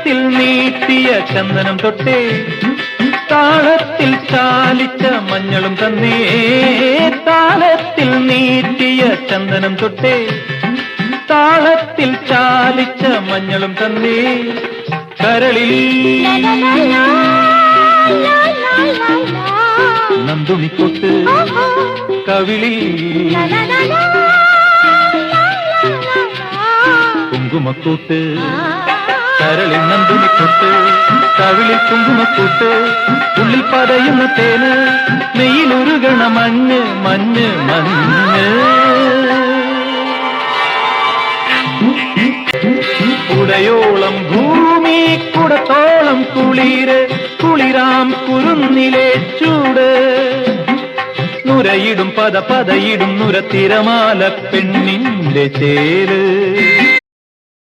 താളത്തിൽ നീട്ടിയ ചന്ദനം തൊട്ടേ താളത്തിൽ ചാലിച്ച മഞ്ഞളും തന്നേ താളത്തിൽ നീട്ടിയ ചന്ദനം തൊട്ടേ താളത്തിൽ ചാലിച്ച മഞ്ഞളും തന്നേ കരളിൽ നന്ദുണിക്കൊട്ട് കവിളിൽ കുങ്കുമക്കൂട്ട് കരളിൽ നന്ദുണിക്കൊട്ട് കവിളിൽ കുങ്കുമക്കൂട്ട് ഉള്ളിൽ പതയുന്ന തേന് നെയ്യിലുരുകണ മഞ്ഞ് മഞ്ഞ് മഞ്ഞ് കുടയോളം ഭൂമി കുടത്തോളം കുളിര് കുളിരാം കുരുന്നിലെ ചൂട് നുരയിടും പതയിടും നുരത്തിരമാല പെണ്ണിന്റെ ചേര്